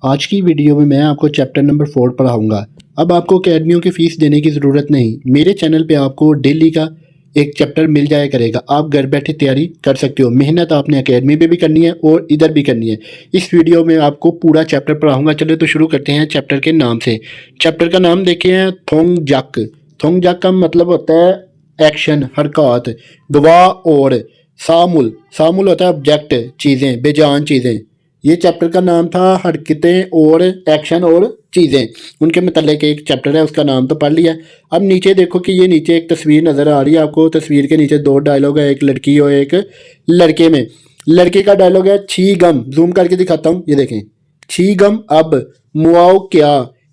आज की वीडियो में मैं आपको चैप्टर नंबर 4 पढ़ाऊंगा। अब आपको अकेडमियों की फ़ीस देने की ज़रूरत नहीं, मेरे चैनल पे आपको डेली का एक चैप्टर मिल जाया करेगा। आप घर बैठे तैयारी कर सकते हो। मेहनत आपने अकेडमी पे भी करनी है और इधर भी करनी है। इस वीडियो में आपको पूरा चैप्टर पढ़ाऊंगा। चलो तो शुरू करते हैं चैप्टर के नाम से। चैप्टर का नाम देखे हैं थोंगजाक। थोंगजाक का मतलब होता है एक्शन, हरकत। गवाह और सामुल, सामुल होता है ऑब्जेक्ट, चीज़ें, बेजान चीज़ें। ये चैप्टर का नाम था हरकतें और एक्शन और चीज़ें, उनके मतलब एक चैप्टर है, उसका नाम तो पढ़ लिया। अब नीचे देखो कि ये नीचे एक तस्वीर नज़र आ रही है आपको। तस्वीर के नीचे दो डायलॉग है, एक लड़की और एक लड़के में। लड़के का डायलॉग है छी गम, जूम करके दिखाता हूँ, ये देखें। छी गम अब मुआओ क्या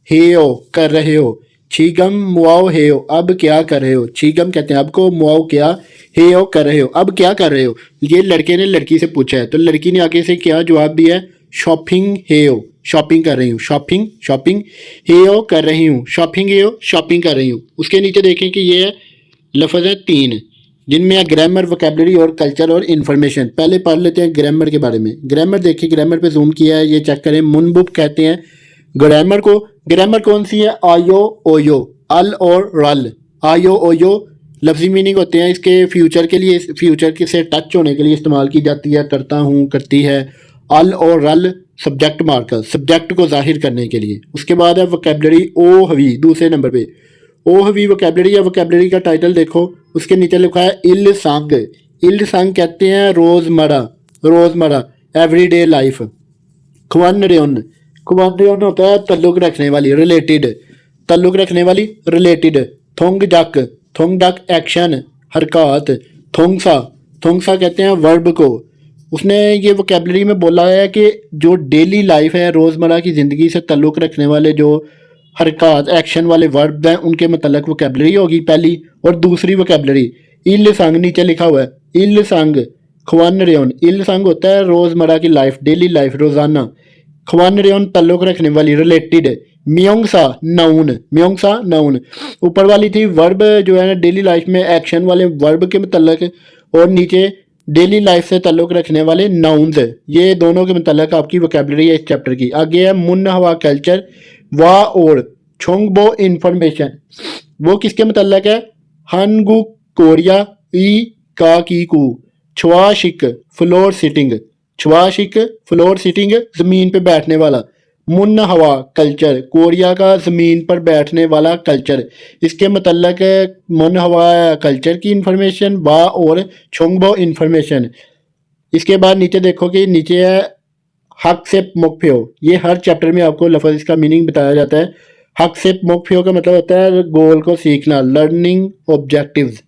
हे हो कर रहे हो। छी गम मुआओ हे हो अब क्या कर रहे हो। छी गम कहते हैं अब को, मुआओ क्या, हे हो कर रहे हो अब क्या कर रहे हो। ये लड़के ने लड़की से पूछा है तो लड़की ने आगे से क्या जवाब दिया है, शॉपिंग हे हो, शॉपिंग कर रही हूँ। शॉपिंग शॉपिंग हे हो कर रही हूँ, शॉपिंग हे हो शॉपिंग कर रही हूँ। उसके नीचे देखें कि ये लफ्ज़ है 3 जिनमें है ग्रामर, वोकेबलरी और कल्चर और इन्फॉर्मेशन। पहले पढ़ लेते हैं ग्रामर के बारे में। ग्रामर देखिए, ग्रामर पे जूम किया है, ये चेक करें। मुनबुक कहते हैं ग्रामर को। ग्रामर कौन सी है, आयो ओयो, अल और रल। आयो ओयो लफ्जी मीनिंग होते हैं इसके। फ्यूचर के लिए, फ्यूचर के से टच होने के लिए इस्तेमाल की जाती है, करता हूँ, करती है। अल और रल सब्जेक्ट मार्कर, सब्जेक्ट को जाहिर करने के लिए। उसके बाद है वोकेबलरी, ओ हवी दूसरे नंबर पे। ओ हवी वोकेबलरी है। वोकेबलरी का टाइटल देखो, उसके नीचे लिखा है इल संग। इल संग कहते हैं रोज़मर्रा, रोज़मर्रा एवरीडे लाइफ। ख्वानरेन, ख्वानरेन होता है ताल्लुक रखने वाली, रिलेटेड, ताल्लुक रखने वाली, रिलेटेड। थोंगजाक, थोंगजाक एक्शन, हरकत। थोंगसा, थोंगसा कहते हैं वर्ब को। उसने ये वोकेबलरी में बोला है कि जो डेली लाइफ है, रोज़मर्रा की ज़िंदगी से ताल्लुक़ रखने वाले जो हरकत, एक्शन वाले वर्ब हैं, उनके मतलब वोकेबलरी होगी पहली। और दूसरी वोकेबलरी इल संग, नीचे लिखा हुआ है इल संग ख्वान रेन। इल संग होता है रोज़मर्रा की लाइफ, डेली लाइफ, रोज़ाना। ख्वान रेन ताल्लुक़ रखने वाली, रिलेटेड। म्योंगसा नाउन, म्योंगसा नाउन। ऊपर वाली थी वर्ब जो है ना डेली लाइफ में एक्शन वाले वर्ब के मतलब, और नीचे डेली लाइफ से ताल्लुक़ रखने वाले नाउन्स। ये दोनों के मतलब आपकी वोकेबलरी है इस चैप्टर की। आगे है मुन हवा कल्चर, वाह और छोंगबो इंफॉर्मेशन। वो किसके मतलब है, हनगु कोरिया ई का की कू। छवाशिक फ्लोर सिटिंग, छवाशिक फ्लोर सिटिंग जमीन पे बैठने वाला। मुन हवा कल्चर, कोरिया का ज़मीन पर बैठने वाला कल्चर। इसके मतलब मुन हवा कल्चर की इंफॉर्मेशन, वा और छोंगबो इंफॉर्मेशन। इसके बाद नीचे देखो कि नीचे है हक से मुकफ्यो। ये हर चैप्टर में आपको लफ्ज़ इसका मीनिंग बताया जाता है। हक से मुकफ्यो का मतलब होता है गोल को सीखना, लर्निंग ऑब्जेक्टिव्स।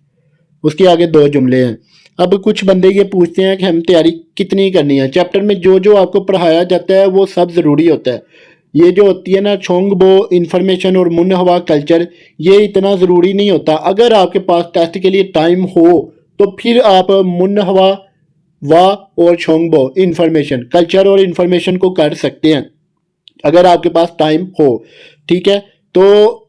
उसके आगे दो जुमले हैं। अब कुछ बंदे ये पूछते हैं कि हम तैयारी कितनी करनी है। चैप्टर में जो जो आपको पढ़ाया जाता है वो सब ज़रूरी होता है। ये जो होती है ना छोंगबो इंफॉर्मेशन और मुन हवा कल्चर, ये इतना ज़रूरी नहीं होता। अगर आपके पास टेस्ट के लिए टाइम हो तो फिर आप मुन हवा वा और छोंगबो इंफॉर्मेशन, कल्चर और इंफॉर्मेशन को कर सकते हैं अगर आपके पास टाइम हो। ठीक है, तो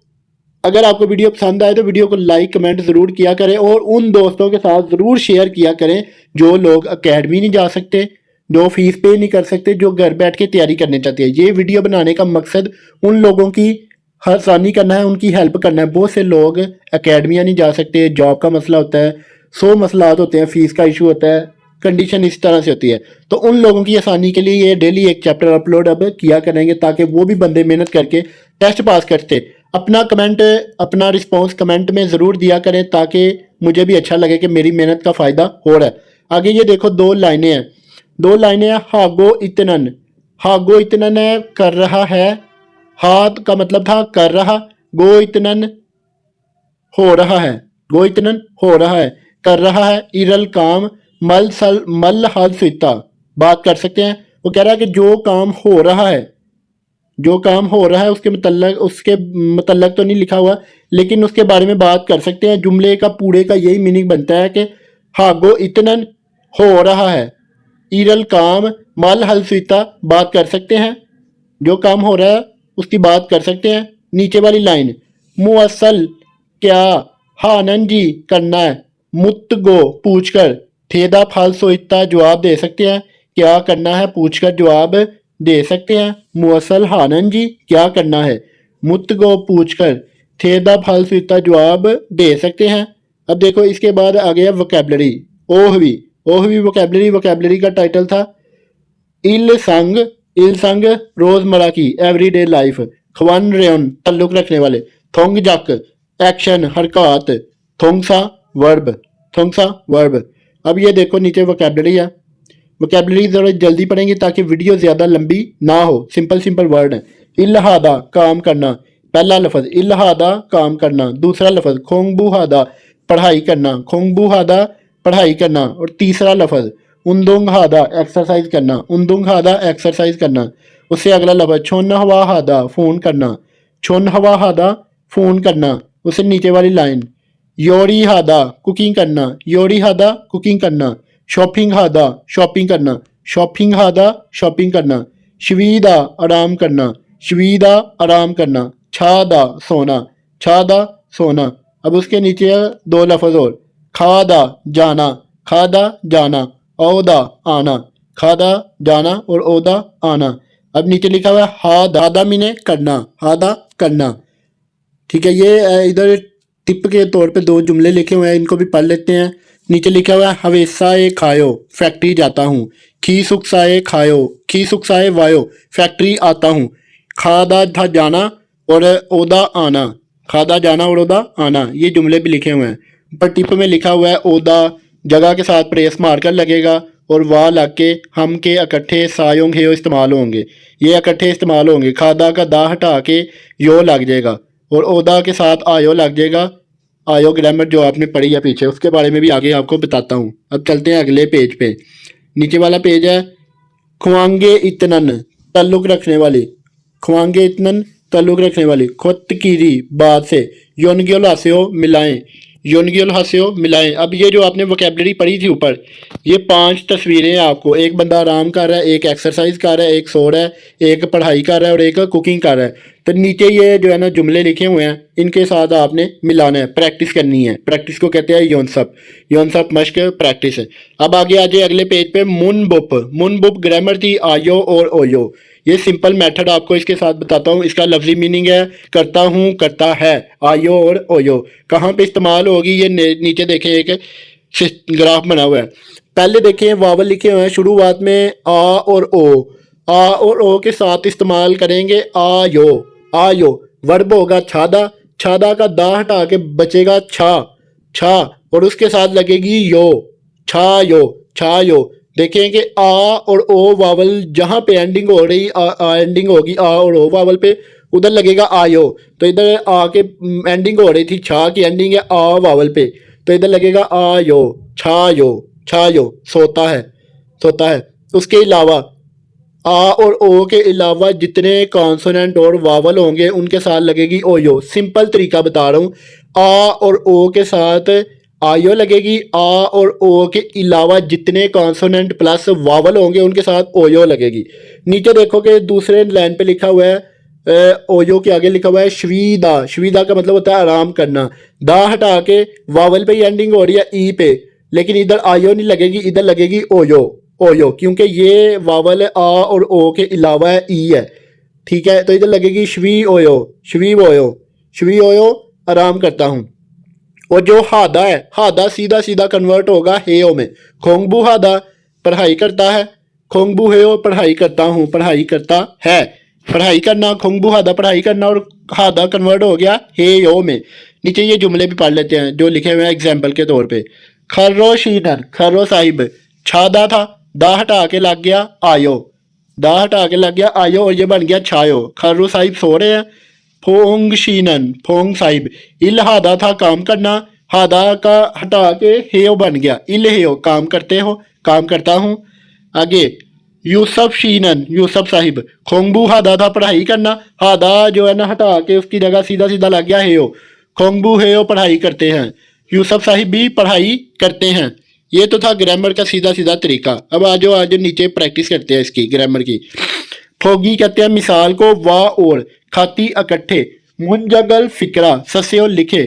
अगर आपको वीडियो पसंद आए तो वीडियो को लाइक कमेंट ज़रूर किया करें और उन दोस्तों के साथ ज़रूर शेयर किया करें जो लोग अकेडमी नहीं जा सकते, जो फीस पे नहीं कर सकते, जो घर बैठ के तैयारी करने चाहते हैं। ये वीडियो बनाने का मकसद उन लोगों की आसानी करना है, उनकी हेल्प करना है। बहुत से लोग अकेडमियाँ नहीं जा सकते, जॉब का मसला होता है, 100 मसलात होते हैं, फीस का इशू होता है, कंडीशन इस तरह से होती है। तो उन लोगों की आसानी के लिए ये डेली एक चैप्टर अपलोड अब किया करेंगे ताकि वो भी बंदे मेहनत करके टेस्ट पास करते। अपना कमेंट, अपना रिस्पांस कमेंट में ज़रूर दिया करें ताकि मुझे भी अच्छा लगे कि मेरी मेहनत का फ़ायदा हो रहा है। आगे ये देखो दो लाइनें हैं, दो लाइनें हैं। हागो इतनन, हागो इतनन है कर रहा है, हाथ का मतलब था कर रहा, गो इतनन हो रहा है, गो इतनन हो रहा है, कर रहा है। इरल काम मल सल मल हल सीता, बात कर सकते हैं। वो कह रहा है कि जो काम हो रहा है, जो काम हो रहा है उसके मतलब तो नहीं लिखा हुआ, लेकिन उसके बारे में बात कर सकते हैं। जुमले का पूरे का यही मीनिंग बनता है कि हागो इतनन हो रहा है, इरल काम मल हल सीता, बात कर सकते हैं, जो काम हो रहा है उसकी बात कर सकते हैं। नीचे वाली लाइन मुअसल क्या, हानन जी करना है, मुत गो पूछकर, ठेदा फाल सोइता जवाब दे सकते हैं, क्या करना है पूछकर जवाब दे सकते हैं। मुअसल हानन जी क्या करना है। मुत को पूछकर थे दा फल सीता जवाब दे सकते हैं। अब देखो इसके बाद आ गया वोकेबलरी। ओहवी। ओहवी वोकेबलरी का टाइटल था इल संग रोजमर्रा की एवरीडे लाइफ। खवन रेन ताल्लुक रखने वाले। थोंग जक एक्शन हरकत। थोंगसा वर्ब। थोंगसा वर्ब। अब ये देखो नीचे वोकेबलरी है। वोकेबलरी जरा जल्दी पढ़ेंगे ताकि वीडियो ज्यादा लंबी ना हो। सिंपल सिंपल वर्ड है। इल्हादा काम करना। पहला लफज इल्हादा काम करना। दूसरा लफज खोंगबुहादा पढ़ाई करना। खोंगबुहादा पढ़ाई करना। और तीसरा लफज उन्दुंग हादा एक्सरसाइज करना। उन्दुंग हादा एक्सरसाइज करना। उससे अगला लफज छोन हवा हादा फोन करना। छोन हवा हादा फोन करना। उससे नीचे वाली लाइन योरी हादा कुकिंग करना। योरी हादा कुकिंग करना। शॉपिंग हादा शॉपिंग करना। शॉपिंग हादा शॉपिंग करना। शवीदा आराम करना। शवीदा आराम करना। छादा सोना। छादा सोना। अब उसके नीचे दो लफज और खादा जाना। खादा जाना। औदा आना। खादा जाना और औदा आना। अब नीचे लिखा हुआ है हादा मीने करना। हादा करना। ठीक है, ये इधर टिप के तौर पे दो जुमले लिखे हुए हैं, इनको भी पढ़ लेते हैं। नीचे लिखा हुआ है हवेसाए खायो फैक्ट्री जाता हूँ। खी सुखसाए खायो खी सुखसाए वायो फैक्ट्री आता हूँ। खादा था जाना और ओदा आना। खादा जाना और ओदा आना, ये जुमले भी लिखे हुए हैं। पर टिप में लिखा हुआ है ओदा जगह के साथ प्रेस मारकर लगेगा और वाह लग के हम के इकट्ठे सायों के इस्तेमाल होंगे। ये इकट्ठे इस्तेमाल होंगे। खादा का दा हटा के यो लग जाएगा और ओदा के साथ आयो लग जाएगा। आयो ग्रामर जो आपने पढ़ी है पीछे, उसके बारे में भी आगे आपको बताता हूँ। अब चलते हैं अगले पेज पे। नीचे वाला पेज है ख्वांगे इतनन ताल्लुक रखने वाली। ख्वांगे इतनन ताल्लुक रखने वाली। खुतकीरी बात से योनगियोल हास्यो मिलाएं। योनगियोल हास्यो मिलाएं। अब ये जो आपने वोकेबलरी पढ़ी थी ऊपर, ये 5 तस्वीरें आपको, एक बंदा आराम कर रहा है, एक एक्सरसाइज कर रहा है, एक सो रहा है, एक पढ़ाई कर रहा है और एक कुकिंग कर रहा है। तो नीचे ये जो है ना जुमले लिखे हुए हैं, इनके साथ आपने मिलाना है, प्रैक्टिस करनी है। प्रैक्टिस को कहते हैं योनसप। योनसप मश्क प्रैक्टिस है। अब आगे आ जाए अगले पेज पे मुनबुप। मुनबुप ग्रामर थी आयो और ओयो। ये सिंपल मेथड आपको इसके साथ बताता हूँ। इसका लफ्जी मीनिंग है करता हूँ, करता है। आयो और ओयो कहाँ पे इस्तेमाल होगी, ये नीचे देखें एक ग्राफ बना हुआ है। पहले देखें वावल लिखे हुए हैं शुरुआत में आ और ओ। आ और ओ के साथ इस्तेमाल करेंगे आयो। आयो वर्ब होगा छादा। छादा का दा हटा के बचेगा छा। छा और उसके साथ लगेगी यो। छा यो। छा यो। देखें कि आ और ओ वावल जहाँ पे एंडिंग हो रही एंडिंग होगी आ और ओ वावल पे, उधर लगेगा आयो। तो इधर आ के एंडिंग हो रही थी, छा की एंडिंग है आ वावल पे, तो इधर लगेगा आयो। छायो। छायो सोता है। सोता है। उसके अलावा आ और ओ के अलावा जितने कॉन्सोनेंट और वावल होंगे उनके साथ लगेगी ओयो। सिंपल तरीका बता रहा हूँ। आ और ओ के साथ आयो लगेगी। आ और ओ के अलावा जितने कॉन्सोनेंट प्लस वावल होंगे उनके साथ ओयो लगेगी। नीचे देखो कि दूसरे लाइन पे लिखा हुआ है ओयो के आगे लिखा हुआ है शवीदा। शवीदा का मतलब होता है आराम करना। दा हटा के वावल पे ही एंडिंग हो रही है ई पे, लेकिन इधर आयो नहीं लगेगी, इधर लगेगी ओयो। ओयो क्योंकि ये वावल आ और ओ के अलावा है, ई है। ठीक है, तो इधर लगेगी शवी ओयो। शवी ओयो। शवी ओयो आराम करता हूँ। और जो हादा है, हादा सीधा सीधा कन्वर्ट होगा हेयो में। खोंगबू हादा पढ़ाई करता है। खोंगबू हेयो पढ़ाई करता हूँ, पढ़ाई करता है। पढ़ाई करना खोंगबू हादा पढ़ाई करना और हादा कन्वर्ट हो गया हेयो में। नीचे ये जुमले भी पढ़ लेते हैं जो लिखे हुए हैं एग्जाम्पल के तौर पे। खर्रो शीनर खर्रो साहिब छादा था, दा हटा के लग गया आयो। दा हटा के लग गया आयो और ये बन गया छायो। खर्रो साहिब सो रहे हैं। फोंग शीनन फोंग साहिब इल हादा था काम करना, हादा का हटा के हेयो बन गया इल हेयो काम करते हो, काम करता हूँ। आगे यूसफ शीनन यूसफ साहिब खोंगबू हादा था पढ़ाई करना, हादा जो है ना हटा के उसकी जगह सीधा सीधा लग गया हेयो। खोंगबू हेयो पढ़ाई करते हैं, यूसफ साहिब भी पढ़ाई करते हैं। ये तो था ग्रामर का सीधा सीधा तरीका। अब आज नीचे प्रैक्टिस करते हैं इसकी ग्रामर की। फोगी कहते हैं मिसाल को वाह और खाती इकट्ठे। मुंजगल फिक्रा सस्यो लिखे।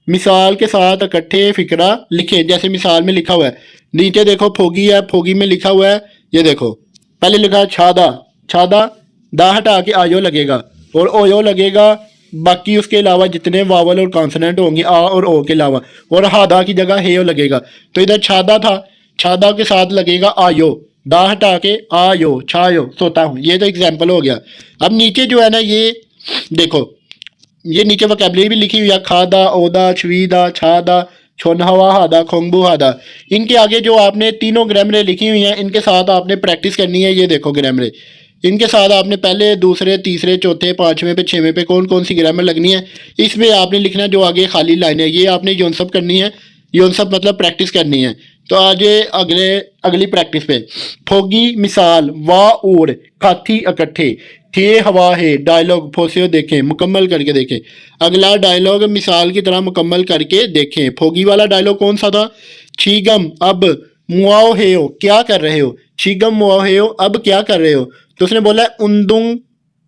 मिसाल के साथ इकट्ठे फिक्रा लिखे, जैसे मिसाल में लिखा हुआ है। नीचे देखो फोगी है, फोगी में लिखा हुआ है, ये देखो पहले लिखा है छादा, छादा, दा हटा के आयो लगेगा और ओयो लगेगा। बाकी उसके अलावा जितने वावल और कॉन्सोनेंट होंगे आ और ओ के अलावा, और हादा की जगह हेयो लगेगा। तो इधर छादा था, छादा के साथ लगेगा आयो, दा हटा के आयो, छायो, सोता हूँ। ये तो एग्जाम्पल हो गया। अब नीचे जो है ना, ये देखो, ये नीचे वोकैबुलरी भी लिखी हुई है, खादा, ओदा, छवीदा, छादा, छोनहवा, हादा, खोंगबू, हादा। इनके आगे जो आपने तीनों ग्रामरें लिखी हुई हैं, इनके साथ आपने प्रैक्टिस करनी है। ये देखो ग्रामरें, इनके साथ आपने पहले, दूसरे, तीसरे, चौथे, पाँचवें पे, छवें पे कौन कौन सी ग्रामर लगनी है, इसमें आपने लिखना है। जो आगे खाली लाइन है, ये आपने योनसब करनी है। योनसब मतलब प्रैक्टिस करनी है। तो आज अगले अगली प्रैक्टिस पे, फोगी मिसाल, वाह और, खाथी इकट्ठे, थे हवा है, डायलॉग फोसियो देखें, मुकम्मल करके देखें। अगला डायलॉग मिसाल की तरह मुकम्मल करके देखें। फोगी वाला डायलॉग कौन सा था? छीगम अब मुआओ है हो, क्या कर रहे हो? छीगम मुआओ है हो, अब क्या कर रहे हो? तो उसने बोला उन्दुंग,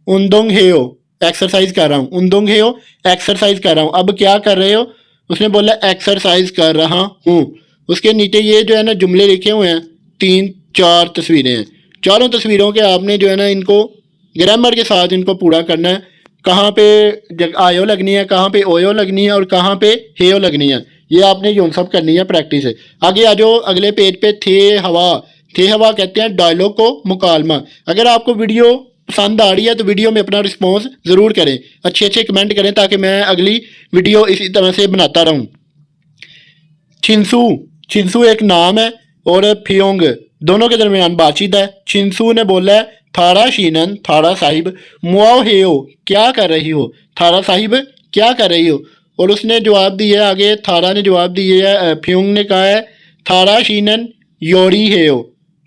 उन्दुंग है हो, एक्सरसाइज कर रहा हूँ। उन्दुंग है हो, एक्सरसाइज कर रहा हूँ। अब क्या कर रहे हो? उसने बोला एक्सरसाइज कर रहा हूँ। उसके नीचे ये जो है ना जुमले लिखे हुए हैं, 3-4 तस्वीरें हैं। चारों तस्वीरों के आपने जो है ना इनको ग्रामर के साथ इनको पूरा करना है। कहाँ पे आयो लगनी है, कहाँ पे ओयो लगनी है और कहाँ पे हेयो लगनी है, ये आपने यूं सब करनी है प्रैक्टिस है। आगे आ जाओ अगले पेज पे। थे हवा कहते हैं डायलॉग को मुकालमा। अगर आपको वीडियो पसंद आ रही है तो वीडियो में अपना रिस्पॉन्स ज़रूर करें, अच्छे अच्छे कमेंट करें, ताकि मैं अगली वीडियो इसी तरह से बनाता रहूँ। छिंसू, छिंसू एक नाम है और फियोंग दोनों के दरमियान बातचीत है। छिंसू ने बोला है थारा शीनन, थारा साहिब, मुआओ हेयो, क्या कर रही हो? थारा साहिब, क्या कर रही हो? और उसने जवाब दिया है आगे, थारा ने जवाब दिया है, फ्योंग ने कहा है थारा शीनन योरी हेयो।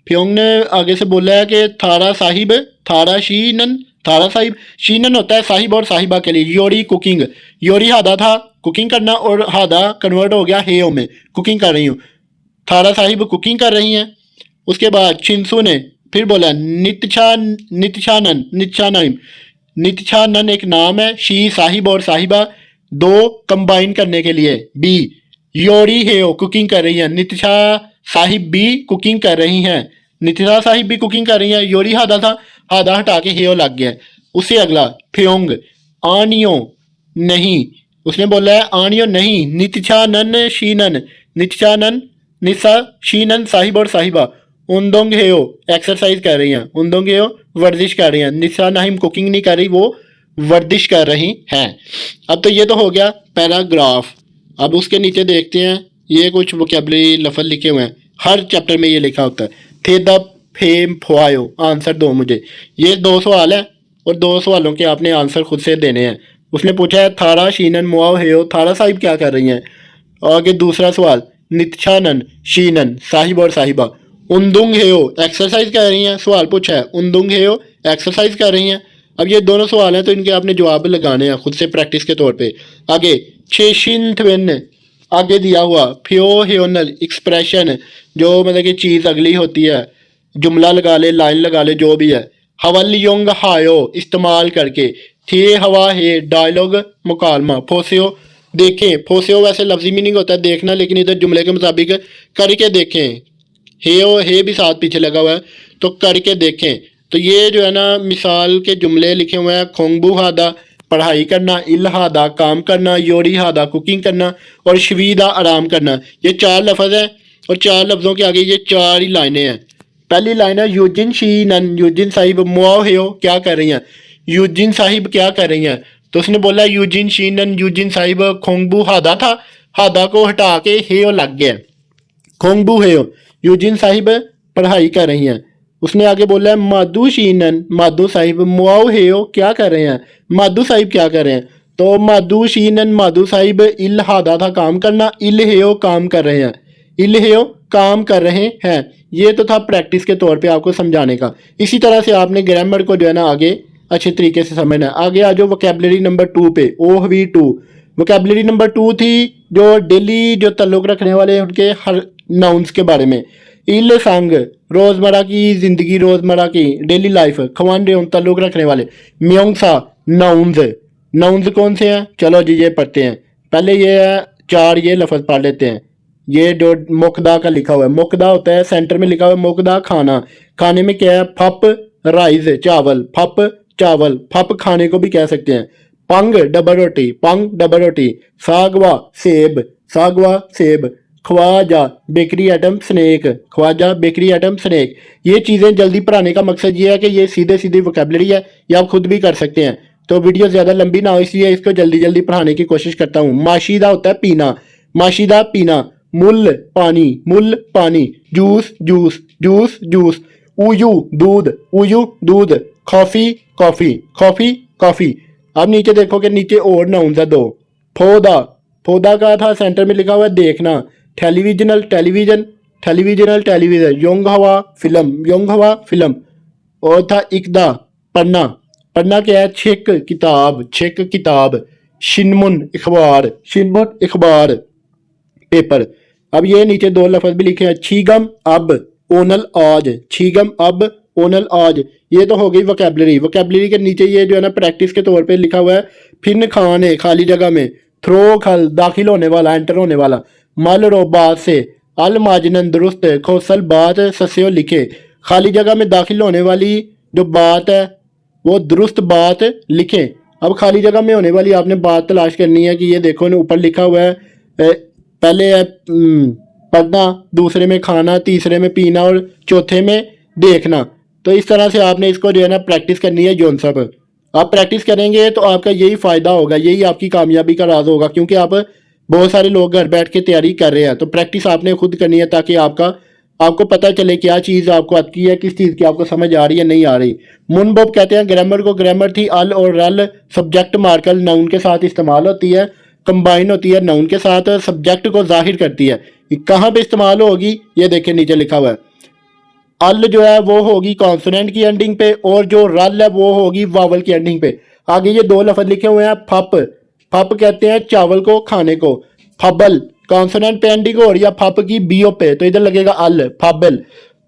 फ्योंग ने आगे से बोला है कि थारा साहिब, थारा शीनन, थारा साहिब, शीनन होता है साहिब और साहिबा के लिए। योरी कुकिंग, योरी हादा था कुकिंग करना और हादा कन्वर्ट हो गया हेयो में, कुकिंग कर रही हूँ। थारा साहिब कुकिंग कर रही हैं। उसके बाद छिंसू ने फिर बोला नित्छानन, नित्छानन, नित्छानन एक नाम है। शी साहिब और साहिबा दो कंबाइन करने के लिए। बी योरी हेयो कुकिंग कर रही हैं, नित्छा साहिब भी कुकिंग कर रही हैं, नित्छा साहिब भी कुकिंग कर रही हैं। योरी हादा था, हादा हटा के हेयो लग गया। उससे अगला फ्योंग, आनियो नहीं, उसने बोला है आनियो नहीं। नित्छानन शीनन, नित्छानन, निशा, शीनन साहिब और साहिबा उन्दोंग हेयो एक्सरसाइज कर रही हैं, उन्दोंग हेयो वर्जिश कर रही हैं। निशा नाहिम कुकिंग नहीं कर रही, वो वर्जिश कर रही हैं। अब तो ये तो हो गया पैराग्राफ। अब उसके नीचे देखते हैं, ये कुछ वोकैबुलरी लफ्ज़ लिखे हुए हैं, हर चैप्टर में ये लिखा होता है। थे द फेम फुआयो, आंसर दो मुझे। ये 2 सवाल है और 2 सवालों के आपने आंसर खुद से देने हैं। उसने पूछा है थारा शीनन मुआओ हेयो, थारा साहिब क्या कर रही हैं। आगे दूसरा सवाल, नित्छानन शीनन साहिब और साहिबा उन्दुंग हेयो एक्सरसाइज कर रही हैं। सवाल पूछा है उन्दुंग हेयो एक्सरसाइज कर रही हैं। अब ये दोनों सवाल हैं तो इनके आपने जवाब लगाने हैं खुद से प्रैक्टिस के तौर पे। आगे छेशिन आगे दिया हुआ फ्यो हेयोनल एक्सप्रेशन, जो मतलब कि चीज़ अगली होती है, जुमला लगा ले, लाइन लगा ले, जो भी है। हवल योंग हायो इस्तेमाल करके। थे हवा है डायलॉग मुकालमा। फोसियो देखें, फोसियो वैसे लफ्जी मीनिंग होता है देखना, लेकिन इधर जुमले के मुताबिक करके देखें। हे भी साथ पीछे लगा हुआ है तो करके देखें। तो ये जो है ना मिसाल के जुमले लिखे हुए हैं। खोंगबू हादा पढ़ाई करना, इल हादा काम करना, योरी हादा कुकिंग करना और शवीदा आराम करना। ये 4 लफ्ज़ हैं और 4 लफ्ज़ों के आगे ये 4 ही लाइनें हैं। पहली लाइन है यूजिन शीनन, यूजिन साहिब मुआओ हेयो क्या कर रही हैं, यूजिन साहिब क्या कर रही हैं। तो उसने बोला यूजिन शीनन, यूजिन साहिब, खोंगबू हादा था, हादा को हटा के हेयो लग गया, खोंगबू हेयो, यूजिन साहिब पढ़ाई कर रही हैं। उसने आगे बोला है मादू शीनन, मादू साहिब मुआओ हेयो क्या कर रहे हैं, मादू साहिब क्या कर रहे हैं। तो मादू शीनन मादू साहिब इल हादा था काम करना, इल हेयो काम कर रहे हैं, इल हेयो काम कर रहे हैं। ये तो था प्रैक्टिस के तौर पे आपको समझाने का। इसी तरह से आपने ग्रामर को जो है ना आगे अच्छे तरीके से समझना है। आगे आ जाओ वोकैबुलरी नंबर 2 पे। OV2 वोकैबुलरी नंबर 2 थी जो डेली जो ताल्लुक़ रखने वाले उनके हर नाउन्स के बारे में। इल संग रोज़मर्रा की ज़िंदगी, रोज़मर्रा की डेली लाइफ, खवानडे उन ताल्लुक़ रखने वाले। म्योंगसा नाउन्स, नाउन्स कौन से हैं, चलो जी ये पढ़ते हैं। पहले ये है 4 ये लफ्ज़ पढ़ लेते हैं। ये जो मुकदा का लिखा हुआ है, मुकदा होता है सेंटर में लिखा हुआ है मुकदा खाना, खाने में क्या है फप राइस चावल, फप चावल, फप खाने को भी कह सकते हैं। पंग डबल रोटी, पंग डबल रोटी। सागवा सेब, सागवा सेब। Khwaja bakery item snack, Khwaja bakery item snack. ये चीज़ें जल्दी पढ़ाने का मकसद ये है कि ये सीधे सीधे वोकेबलरी है, ये आप खुद भी कर सकते हैं। तो वीडियो ज़्यादा लंबी ना हो इसलिए इसको जल्दी जल्दी पढ़ाने की कोशिश करता हूँ। माशीदा होता है पीना, माशीदा पीना। मुल पानी, मुल पानी। Juice juice, juice juice. उयू दूध, उयू दूध। Coffee coffee, coffee coffee. अब नीचे देखो कि नीचे और नाउन्स है दो। फोदा, फोदा का था सेंटर में लिखा हुआ है देखना। टेलीविजनल टेलीविजन, टेलीविजनल टेलीविजन। योंग हवा फिल्म, योंग हवा फिल्म। और था इकदा पढ़ना, पढ़ना क्या है छेक किताब, छेक किताब। शिनमुन अखबार, शिनमुन अखबार पेपर। अब ये नीचे दो लफ्ज भी लिखे हैं छीगम अब ओनल आज, छीगम अब ओनल आज। ये तो हो गई वोकेबलरी। वोकेबलरी के नीचे ये जो है ना प्रैक्टिस के तौर पे लिखा हुआ है फिन खाने खाली जगह में। थ्रो खल दाखिल होने वाला, एंटर होने वाला। मल रो बात से। अल माजनन दुरुस्त खोसल बात सस्यो लिखे। खाली जगह में दाखिल होने वाली जो बात है वो दुरुस्त बात लिखें। अब खाली जगह में होने वाली आपने बात तलाश करनी है कि ये देखो ना ऊपर लिखा हुआ है पहले है पढ़ना, दूसरे में खाना, तीसरे में पीना और चौथे में देखना। तो इस तरह से आपने इसको जो है ना प्रैक्टिस करनी है जोन सब। आप प्रैक्टिस करेंगे तो आपका यही फ़ायदा होगा, यही आपकी कामयाबी का राज होगा, क्योंकि आप बहुत सारे लोग घर बैठ के तैयारी कर रहे हैं। तो प्रैक्टिस आपने खुद करनी है ताकि आपको पता चले क्या चीज़ आपको आती है, किस चीज़ की आपको समझ आ रही है नहीं आ रही। मुनबब कहते हैं ग्रामर को, ग्रामर थी अल और रल सब्जेक्ट मार्कर नाउन के साथ इस्तेमाल होती है, कंबाइन होती है नाउन के साथ, सब्जेक्ट को जाहिर करती है। कहाँ पे इस्तेमाल होगी ये देखिए नीचे लिखा हुआ है। अल जो है वो होगी कॉन्सोनेंट की एंडिंग पे और जो रल है वो होगी वावल की एंडिंग पे। आगे ये दो लफ्ज लिखे हुए हैं फप, फप कहते हैं चावल को खाने को। फबल कॉन्सोनेंट पे एंडिंग हो रही है फप की बीओ पे, तो इधर लगेगा अल फबल।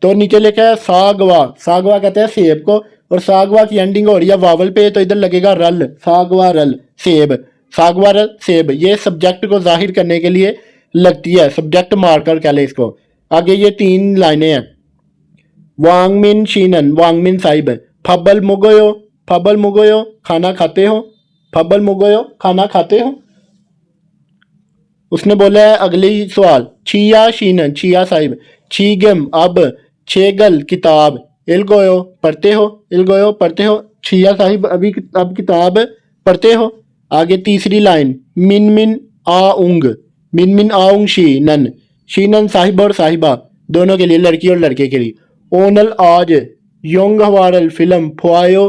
तो नीचे लिखा है सागवा, सागवा कहते हैं सेब को और सागवा की एंडिंग हो रही है वावल पे, तो इधर लगेगा रल, सागवा रल सेब, सागवा रल सेब। ये सब्जेक्ट को जाहिर करने के लिए लगती है, सब्जेक्ट मार्कर कह ले इसको। आगे ये तीन लाइनें हैं। वांगमिन शीनन, वांगमिन साहिब। फबल मुगोयो, फबल मुगोयो खाना खाते हो, फबल मुगोयो खाना खाते हो। उसने बोला है अगली सवाल छिया शीनन, छिया साहिब। छीगम अब, छेगल किताब। इलगोयो पढ़ते हो, इलगोयो पढ़ते हो। छिया साहिब अभी अब किताब पढ़ते हो। आगे तीसरी लाइन मिन मिन आउंग, मिन मिन आउंग शीनन, शीनन साहिब और साहिबा दोनों के लिए, लड़की और लड़के के लिए। ओनल आज, योंग हवारल फिल्म ख्वायो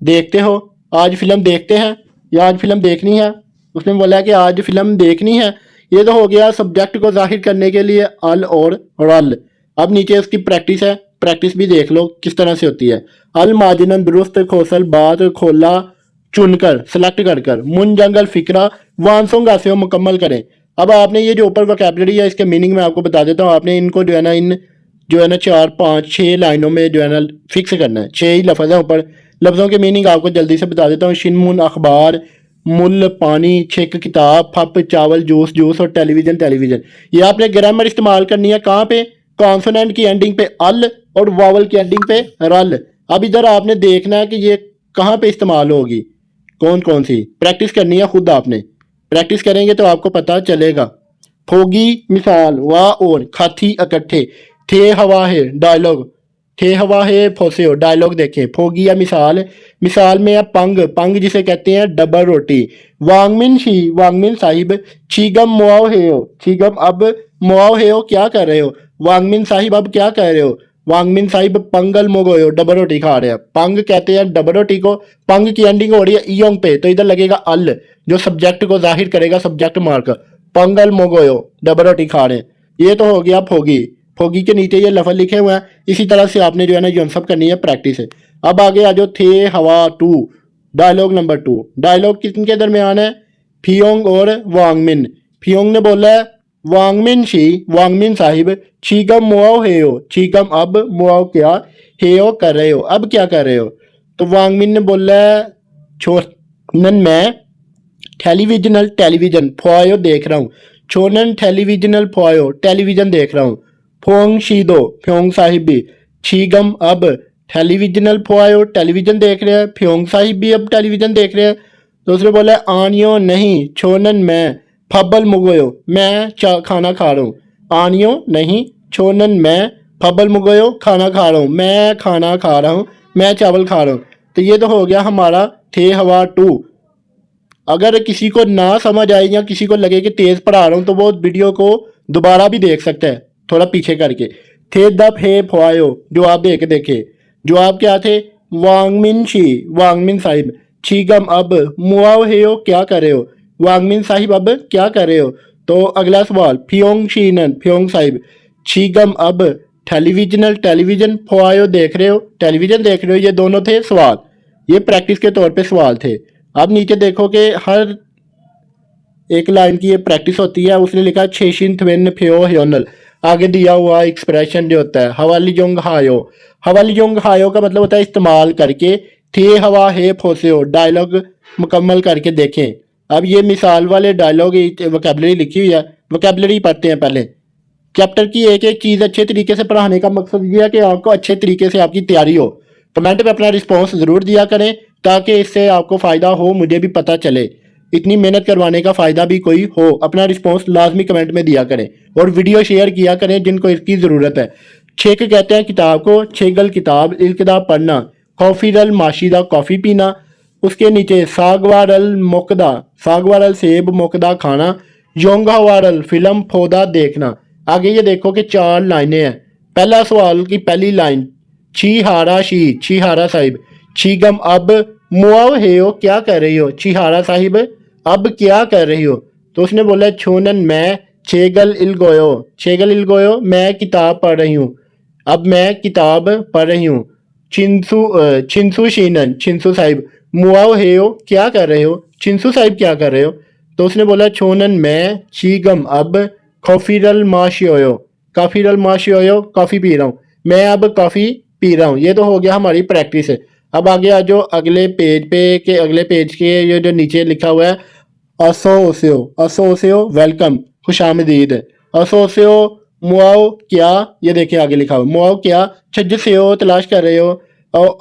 देखते हो, आज फिल्म देखते हैं या आज फिल्म देखनी है। उसने बोला कि आज फिल्म देखनी है। ये तो हो गया सब्जेक्ट को जाहिर करने के लिए अल और रल। अब नीचे उसकी प्रैक्टिस है, प्रैक्टिस भी देख लो किस तरह से होती है। अल माजनन दुरुस्त खोसल बात खोला चुनकर सेलेक्ट कर कर। मुन जंगल फिक्रा वानसोंग गासे मुकम्मल करें। अब आपने ये जो ऊपर वोकैबुलरी है इसके मीनिंग में आपको बता देता हूँ। आपने इनको जो है ना इन जो है ना 4 5 6 लाइनों में जो है ना फिक्स करना है। 6 ही लफ्ज़ हैं ऊपर, लफ्ज़ों के मीनिंग आपको जल्दी से बता देता हूँ। शिनमुन अखबार, मुल पानी, छेक किताब, फप चावल, जूस जूस और टेलीविज़न टेलीविज़न। ये आपने ग्रामर इस्तेमाल करनी है कहाँ पे, कॉन्सोनेंट की एंडिंग पे अल और वावल की एंडिंग पे रल। अब इधर आपने देखना है कि ये कहाँ पे इस्तेमाल होगी, कौन कौन सी प्रैक्टिस करनी है खुद आपने। प्रैक्टिस करेंगे तो आपको पता चलेगा। फोगी मिसाल, वाह और खाथी इकट्ठे। थे हवा है डायलॉग, थे हवा है फोसे हो डायलॉग देखें। फोगी या मिसाल, मिसाल में है पंग, पंग जिसे कहते हैं डबल रोटी। वांगमिन शी, वांगमिन साहिब। छीगम मुआव है हो, छीगम अब मुआव है हो क्या कर रहे हो। वांगमिन साहिब अब क्या कह रहे हो। वांगमिन साहिब पंगल मोगोयो डबल रोटी खा रहे हैं। पंग कहते हैं डबल रोटी को, पंग की एंडिंग हो रही है ईयोंग पे, तो इधर लगेगा अल जो सब्जेक्ट को जाहिर करेगा, सब्जेक्ट मार्क। पंगल मोगोयो डबल रोटी खा रहे हैं। ये तो हो गया फोगी, फोगी के नीचे ये लफ्ज़ लिखे हुए हैं। इसी तरह से आपने जो है ना ये सब करनी है प्रैक्टिस है। अब आगे आ जाओ थे हवा टू, डायलॉग नंबर 2। डायलॉग किसके दरमियान है, फियोंग और वांगमिन। फियोंग ने बोला है वांगमिन शी, वांगमिन साहिब। छीगम मुआव है हो, छीगम अब मुआव क्या है हो कर रहे हो, अब क्या कर रहे हो। तो वांगमिन ने बोला है छोनन मैं टेलीविजनल टेलीविजन फॉयो देख रहा हूँ। छोनन टेलीविजनल फॉयो टेलीविजन देख रहा हूँ। फोंग शीदो, फ्योंग साहिब भी। छीगम अब टेलीविजनल फुआयो, टेलीविजन देख रहे हैं। फ्योंग साहिब भी अब टेलीविजन देख रहे हैं। तो उसने बोला आनियो नहीं, छोनन मैं, फबल मुगोयो, मैं खाना खा रहा हूँ। आनियो नहीं, छोनन मैं, फबल मुगोयो, खाना खा रहा हूँ, मैं खाना खा रहा हूँ, मैं चावल खा रहा हूँ। तो ये तो हो गया हमारा थे हवा टू। अगर किसी को ना समझ आए या किसी को लगे कि तेज पढ़ा रहा हूँ तो वो वीडियो को दोबारा भी देख सकता है थोड़ा पीछे करके। थे दप हे फुआयो, जो आप देखे जो आप क्या थे, वांगमिन शी, वांगमिन साहिब, छीगम अब, मुआव हे हो, क्या कर रहे हो, वांगमिन साहिब अब क्या कर रहे हो। तो अगला सवाल, फ्योंग शीनन, फ्योंग साहिब, छीगम अब, टेलीविजनल, टेलीविजन, फुआयो देख रहे हो, टेलीविजन देख रहे हो। ये दोनों थे सवाल, ये प्रैक्टिस के तौर पे सवाल थे। अब नीचे देखो कि हर एक लाइन की ये प्रैक्टिस होती है। उसने लिखा छेशिन थवेन फ्यो ह्योनल, आगे दिया हुआ एक्सप्रेशन जो होता है हवाली जोंग हायो। हवाली जोंग हायो का मतलब होता है इस्तेमाल करके थे हवा हे फोसेओ, डायलॉग मुकम्मल करके देखें। अब ये मिसाल वाले डायलॉग वोकेबलरी लिखी हुई है, वोकेबलरी पढ़ते हैं पहले। चैप्टर की एक एक चीज़ अच्छे तरीके से पढ़ाने का मकसद ये है कि आपको अच्छे तरीके से आपकी तैयारी हो। कमेंट में अपना रिस्पॉन्स ज़रूर दिया करें ताकि इससे आपको फ़ायदा हो, मुझे भी पता चले इतनी मेहनत करवाने का फ़ायदा भी कोई हो। अपना रिस्पॉन्स लाजमी कमेंट में दिया करें और वीडियो शेयर किया करें जिनको इसकी ज़रूरत है। छेक कहते हैं किताब को, छेगल किताब, इल किताब पढ़ना, कॉफ़ी रल माशीदा कॉफ़ी पीना। उसके नीचे सागवारल मोकदा, सागवारल सेब, मोकदा खाना, योंगावारल फिल्म फोदा देखना। आगे ये देखो कि 4 लाइनें हैं। पहला सवाल की पहली लाइन, छीहारा शी, छीहारा साहिब, छीगम अब, मुआव हेयो, क्या कर रही हो, छीहारा साहिब अब क्या कर रही हो। तो उसने बोला छोनन मैं, छेगल इलगोयो, छेगल इलगोयो, मैं किताब पढ़ रही हूँ, अब मैं किताब पढ़ रही हूँ। छिंसु शीनन, छिंसु साहिब, मुआव हेयो, क्या कर रहे हो, छिंसु साहिब क्या कर रहे हो। तो उसने बोला छोनन मैं, छीगम अब, कॉफीरल माशियोयो, काफीरल माशियोयो, कॉफ़ी पी रहा हूँ, मैं अब कॉफ़ी पी रहा हूँ। ये तो हो गया हमारी प्रैक्टिस। अब आगे आ जाओ अगले पेज पे, के अगले पेज के ये जो नीचे लिखा हुआ है असोसियो, असोसियो वेलकम, खुश आमदीद, असोसियो मुआओ क्या, ये देखिए आगे लिखा हुआ मुआओ क्या, छज से हो, तलाश कर रहे हो,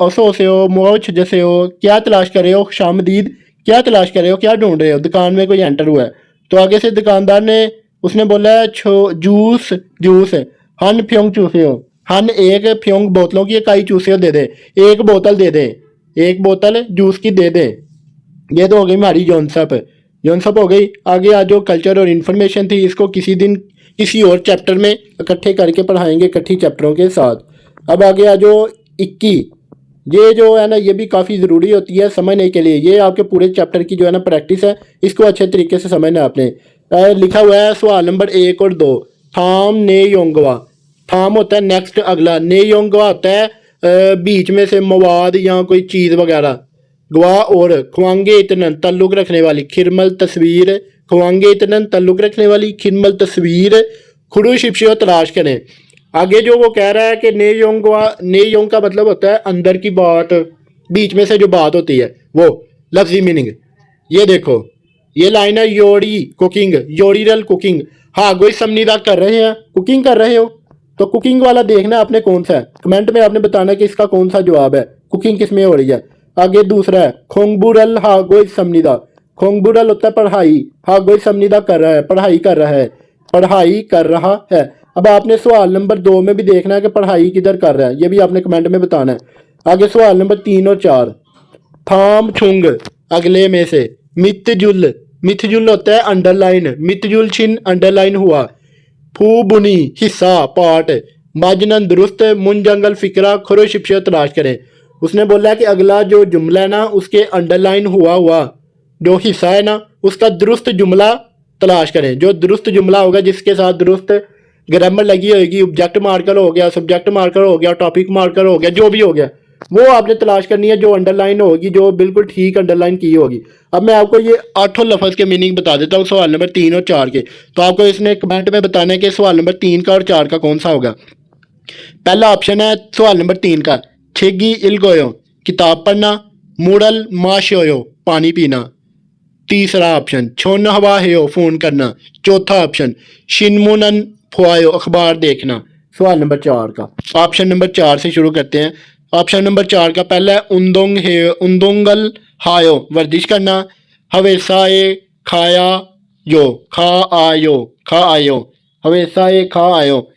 असोसियो मुआओ छज से हो, क्या तलाश कर रहे हो, खुश आमदीद, क्या तलाश कर रहे हो, क्या ढूंढ रहे हो। दुकान में कोई एंटर हुआ है तो आगे से दुकानदार ने उसने बोला है जूस, जूस, हन फ्योंग चूसे हो, हन एक फ्योंग बोतलों की इकाई चूसे दे दे, एक बोतल दे दे, एक बोतल जूस की दे दे। ये तो हो गई हमारी जॉनसप, जॉनसप हो गई। आगे आज जो कल्चर और इन्फॉर्मेशन थी इसको किसी दिन किसी और चैप्टर में इकट्ठे करके पढ़ाएंगे इकट्ठी चैप्टरों के साथ। अब आगे आज जो 21, ये जो है ना ये भी काफ़ी ज़रूरी होती है समझने के लिए। ये आपके पूरे चैप्टर की जो है ना प्रैक्टिस है, इसको अच्छे तरीके से समझना आपने। लिखा हुआ है सवाल नंबर 1 और 2, थाम ने योंगवा, थाम होता है नेक्स्ट अगला, ने योंगवा होता है बीच में से मवाद या कोई चीज़ वगैरह, गवा और ख्वांगे इतनन ताल्लुक रखने वाली, खिरमल तस्वीर, ख्वांगे इतनन ताल्लुक रखने वाली, खिरमल तस्वीर, खुडू शिपशो तलाश करें। आगे जो वो कह रहा है कि ने योंग का मतलब होता है अंदर की बात, बीच में से जो बात होती है वो लफ्जी मीनिंग। ये देखो ये लाइन है योड़ी कुकिंग, योड़ीरल कुकिंग, हाँ गोई समनीदा कर रहे हैं, कुकिंग कर रहे हो। तो कुकिंग वाला देखना आपने कौन सा है, कमेंट में आपने बताना कि इसका कौन सा जवाब है, कुकिंग किस में हो रही है। आगे दूसरा है खोंगबुरल हा गोई समनीदा, खोंगबुरल होता है पढ़ाई, हा गोई समनीदा कर रहा है, पढ़ाई कर रहा है, पढ़ाई कर रहा है। अब आपने सवाल नंबर 2 में भी देखना है कि पढ़ाई किधर कर रहा है, ये भी आपने कमेंट में बताना है। आगे सवाल नंबर 3 और 4, थाम छुंग अगले में से, मितजुल, मितजुल होता है अंडरलाइन, मितजुल छिन अंडरलाइन हुआ, फू बुनी हिस्सा पार्ट, माजनन दुरुस्त, मुन जंगल फिक्रा, खरो शिप्शा तलाश करें। उसने बोला है कि अगला जो जुमला है ना उसके अंडरलाइन हुआ जो हिस्सा है ना उसका दुरुस्त जुमला तलाश करें। जो दुरुस्त जुमला होगा जिसके साथ दुरुस्त ग्रामर लगी होगी, ऑब्जेक्ट मार्कर हो गया, सब्जेक्ट मार्कर हो गया, टॉपिक मार्कर हो गया, जो भी हो गया वो आपने तलाश करनी है, जो अंडरलाइन होगी, जो बिल्कुल ठीक अंडरलाइन की होगी। अब मैं आपको ये 8 लफ्ज़ के मीनिंग बता देता हूँ सवाल नंबर 3 और 4 के। तो आपको इसने कमेंट में बताना है कि सवाल नंबर 3 का और 4 का कौन सा होगा। पहला ऑप्शन है सवाल नंबर 3 का, छेगी इलगोयो, किताब पढ़ना, मूडल माशोयो, पानी पीना। तीसरा ऑप्शन छोन हवा हेयो, फोन करना। चौथा ऑप्शन शिनमुनन फुआयो, अखबार देखना। सवाल नंबर 4 का ऑप्शन नंबर 4 से शुरू करते हैं। ऑप्शन नंबर 4 का पहला है उंदोंग है, उंदोंगल हायो वर्जिश करना, हवेसाए खाया यो खा आयो खा आयो, हवेसाए खा आयो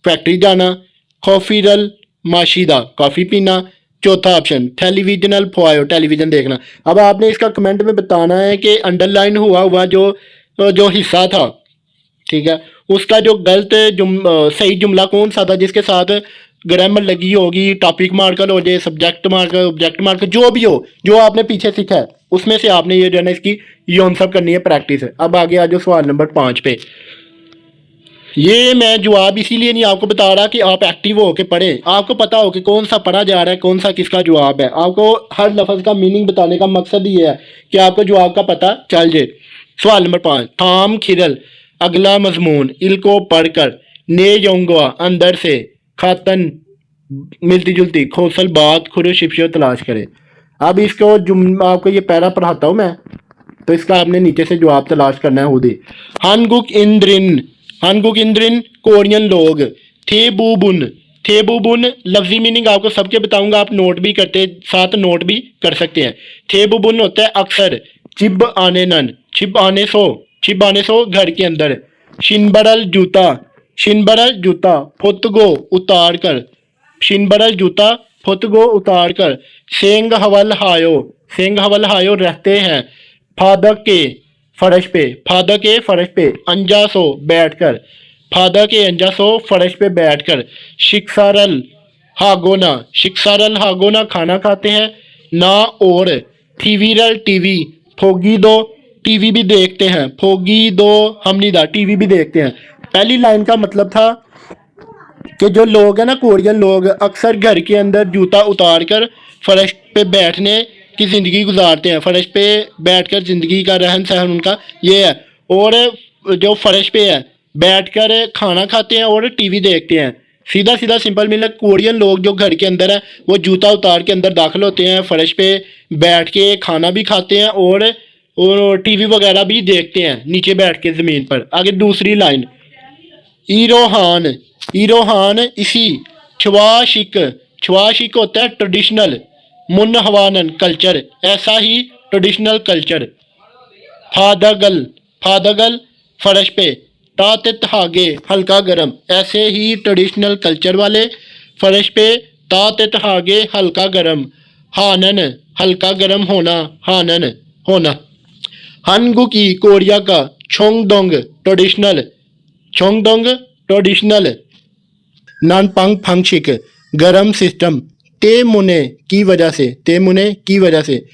फैक्ट्री जाना, कॉफीरल माशिदा कॉफ़ी पीना। चौथा ऑप्शन टेलीविजनल फॉयो टेलीविजन देखना। अब आपने इसका कमेंट में बताना है कि अंडरलाइन हुआ हुआ जो हिस्सा था, ठीक है, उसका जो गलत सही जुमला कौन सा था जिसके साथ ग्रामर लगी होगी, टॉपिक मार्कर हो जाए, सब्जेक्ट मार्कर, ऑब्जेक्ट मार्कर, जो भी हो, जो आपने पीछे सीखा है उसमें से आपने ये जो है ना इसकी ये आंसर करनी है, प्रैक्टिस है। अब आगे आ जाओ सवाल नंबर 5 पे। ये मैं जवाब इसीलिए नहीं आपको बता रहा कि आप एक्टिव हो के पढ़ें, आपको पता हो कि कौन सा पढ़ा जा रहा है, कौन सा किसका जवाब है। आपको हर लफ्ज़ का मीनिंग बताने का मकसद ही है कि आपको जवाब का पता चल जाए। सवाल नंबर 5, थाम खिरल अगला मजमून इल को पढ़कर ने योंगवा अंदर से खातन मिलती जुलती खोसल बात खुद शिप्शो तलाश करे। अब इसको आपको ये पैरा पढ़ाता हूँ मैं, तो इसका आपने नीचे से जवाब तलाश करना है खुद ही। हानगुक इंद्रिन कोरियन लोग, थे बुबुन लफ्जी मीनिंग आपको सबके बताऊंगा, आप नोट भी करते साथ नोट भी कर सकते हैं। थे बुबुन होता है अक्सर, चिब आने नन छिप आने सो घर के अंदर। शिनबरल जूता फुतगो उतार कर, शिनबरल जूता फुतगो उतार कर। सेंग हवल हायो रहते हैं फादक के फर्श पे अंजा सो बैठकर, फादक के अंजा सो फर्श पे बैठकर। शिक्सारल हागोना खाना खाते हैं ना, और थीवीरल टीवी फोगी दो टीवी भी देखते हैं, फोगी दो हमनिदा टीवी भी देखते हैं। पहली लाइन का मतलब था कि जो लोग हैं ना कोरियन लोग अक्सर घर के अंदर जूता उतार कर फर्श पे बैठने की ज़िंदगी गुजारते हैं, फर्श पे बैठकर ज़िंदगी का रहन सहन उनका ये है। और जो फर्श पे है बैठकर खाना खाते हैं और टीवी देखते हैं। सीधा सीधा सिंपल मीनिंग, कोरियन लोग जो घर के अंदर है वो जूता उतार के अंदर दाखिल होते हैं, फर्श पे बैठ के खाना भी खाते हैं और टीवी वगैरह भी देखते हैं नीचे बैठ के ज़मीन पर। आगे दूसरी लाइन, ईरोहान इसी छवाशिक होता है ट्रेडिशनल, मुन हवानन कल्चर ऐसा ही ट्रेडिशनल कल्चर। फादगल फर्श पे, तात तहागे हल्का गर्म ऐसे ही ट्रेडिशनल कल्चर वाले फर्श पे, तात तहागे हल्का गर्म। हानन हल्का गर्म होना, हानन होना। हनगु की कोरिया का छोंगडोंग ट्रेडिशनल नानपंग फंगशिक गरम सिस्टम। तेमुने की वजह से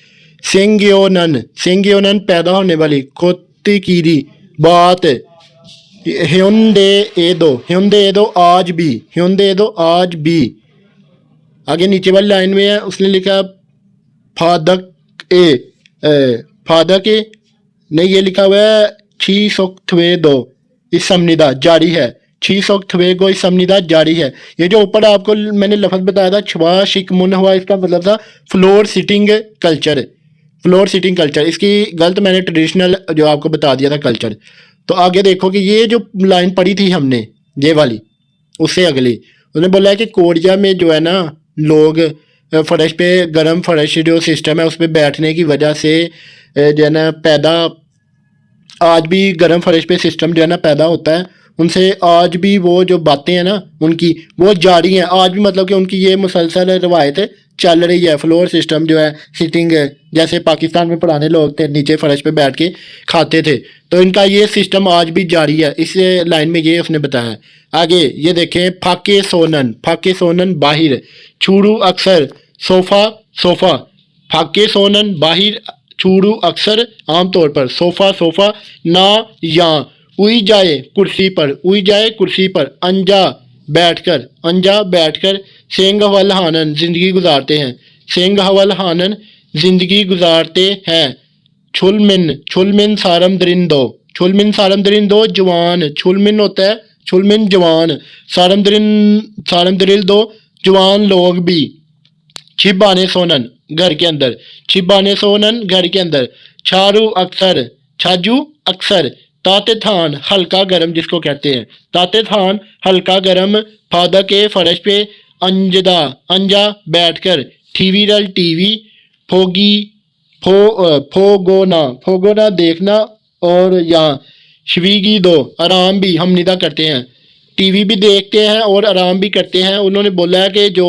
सेंग्योनन पैदा होने वाली कोत्तिकीरी बात। ह्योंदे एदो आज भी। आगे नीचे वाली लाइन में है उसने लिखा फादक ए नहीं, ये लिखा हुआ है छी सोक थवे दो इस समनिदा जारी है, छी सोक थवे गो इस समनिदा जारी है। ये जो ऊपर आपको मैंने लफ्ज़ बताया था छवा शिक मुन हुआ, इसका मतलब था फ्लोर सिटिंग कल्चर। इसकी गलत मैंने ट्रेडिशनल जो आपको बता दिया था कल्चर। तो आगे देखो कि ये जो लाइन पढ़ी थी हमने ये वाली, उससे अगली उसने बोला है कि कोरिया में जो है ना लोग फर्श पे गर्म फर्श जो सिस्टम है उस पर बैठने की वजह से जो है ना पैदा, आज भी गर्म फर्श पे सिस्टम जो है ना पैदा होता है उनसे, आज भी वो जो बातें हैं ना उनकी वो जारी हैं आज भी, मतलब कि उनकी ये मुसलसल रवायत चल रही है। फ्लोर सिस्टम जो है सिटिंग, जैसे पाकिस्तान में पुराने लोग थे नीचे फर्श पे बैठ के खाते थे, तो इनका ये सिस्टम आज भी जारी है। इस लाइन में ये उसने बताया। आगे ये देखें, फाके सोनन बाहिर छूड़ू अक्सर सोफ़ा फाके सोनन बाहिर छूड़ू अक्सर आमतौर पर सोफ़ा ना या उई जाए कुर्सी पर अंजा बैठकर सेंग हवल हानन जिंदगी गुजारते हैं। छुलमिन सारम दरिंदो जवान, छुलमिन होता है जवान, सारम दरिल दो जवान लोग भी। छिबाने सोनन घर के अंदर, छाजू अक्सर, ताते थान हल्का गर्म जिसको कहते हैं, ताते थान हल्का गर्म, फादा के फर्श पे अंजदा अंजा बैठकर, थीवीरल टीवी, फोगी फोगोना फोगोना देखना, और यहाँ स्विगी दो आराम भी हम निदा करते हैं, टीवी भी देखते हैं और आराम भी करते हैं। उन्होंने बोला है कि जो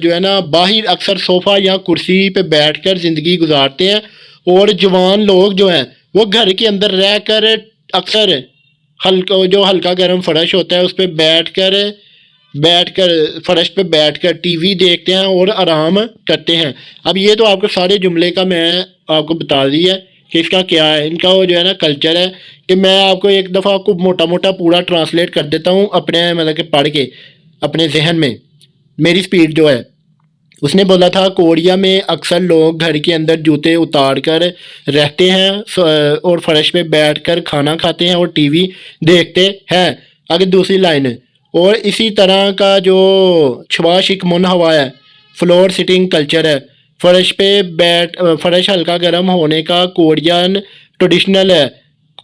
है ना बाहर अक्सर सोफ़ा या कुर्सी पे बैठकर ज़िंदगी गुजारते हैं, और जवान लोग जो हैं वो घर के अंदर रहकर अक्सर हल्का गर्म फर्श होता है उस पर बैठकर फर्श पे बैठकर टीवी देखते हैं और आराम करते हैं। अब ये तो आपको सारे जुमले का मैं आपको बता दिया कि इसका क्या है, इनका वो जो है ना कल्चर है, कि मैं आपको एक दफ़ा आपको मोटा मोटा पूरा ट्रांसलेट कर देता हूँ अपने मतलब कि पढ़ के अपने जहन में। मेरी स्पीड जो है, उसने बोला था कोरिया में अक्सर लोग घर के अंदर जूते उतार कर रहते हैं और फर्श पे बैठकर खाना खाते हैं और टीवी देखते हैं। आगे दूसरी लाइन है, और इसी तरह का जो छवाशिक मुन हवा है, फ्लोर सिटिंग कल्चर है, फर्श हल्का गर्म होने का कोरियन ट्रेडिशनल है,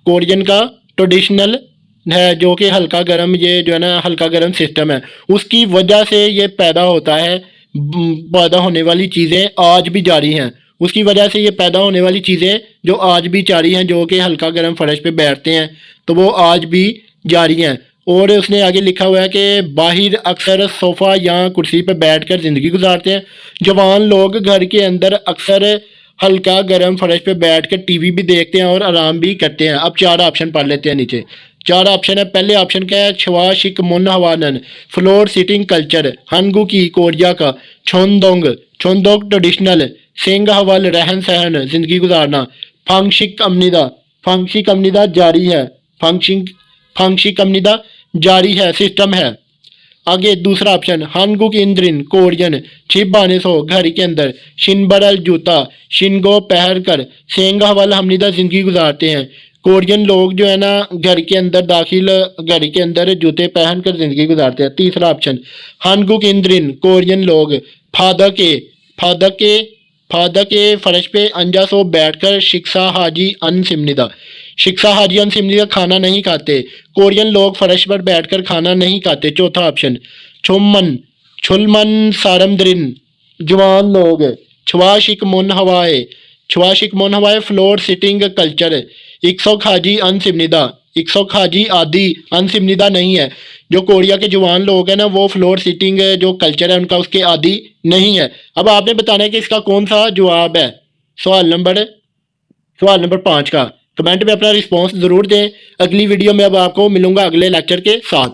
कोरियन का ट्रेडिशनल है, जो कि हल्का गर्म, ये जो है ना हल्का गर्म सिस्टम है, उसकी वजह से ये पैदा होता है। पैदा होने वाली चीज़ें आज भी जारी हैं, उसकी वजह से ये पैदा होने वाली चीज़ें जो आज भी जारी हैं, जो कि हल्का गर्म फर्श पे बैठते हैं, तो वो आज भी जारी हैं। और उसने आगे लिखा हुआ है कि बाहर अक्सर सोफ़ा या कुर्सी पर बैठकर ज़िंदगी गुजारते हैं, जवान लोग घर के अंदर अक्सर हल्का गर्म फर्श पे बैठकर टीवी भी देखते हैं और आराम भी करते हैं। अब चार ऑप्शन पढ़ लेते हैं नीचे। चार ऑप्शन है। पहले ऑप्शन क्या है, छवाशिक मुन हवानन, फ्लोर सिटिंग कल्चर, हनगू की कोरिया का, छोंदोंग छोंदोंग ट्रेडिशनल, सिंग हवल रहन सहन जिंदगी गुजारना, फंक्शिक अमनिदा जारी है, फंक्शिक अमनिदा जारी है, सिस्टम है। आगे दूसरा ऑप्शन, हानगुक इंद्रिन कोरियन, छिप बाने सो घर के अंदर, शिनबरल जूता, शिनगो पहर कर, सेंग हवल हमनिदा जिंदगी गुजारते हैं। कोरियन लोग जो है ना घर के अंदर जूते पहन कर जिंदगी गुजारते हैं। तीसरा ऑप्शन, हानगुक इंद्रिन कोरियन लोग फादक के फादक के फर्श पे अंजा सो बैठकर शिक्षा हाजी अन सिमनिदा खाना नहीं खाते। कोरियन लोग फर्श पर बैठकर खाना नहीं खाते। चौथा ऑप्शन, छुलमन सारमद्रिन जवान लोग, छवाशिक मुन हवाए फ्लोर सिटिंग कल्चर, इक्सो खाजी आदि अनसिमनिदा नहीं है। जो कोरिया के जवान लोग हैं ना वो फ्लोर सिटिंग जो कल्चर है उनका उसके आदि नहीं है। अब आपने बताना है कि इसका कौन सा जवाब है सवाल नंबर 5 का। कमेंट में अपना रिस्पॉन्स ज़रूर दें। अगली वीडियो में अब आपको मिलूंगा अगले लेक्चर के साथ।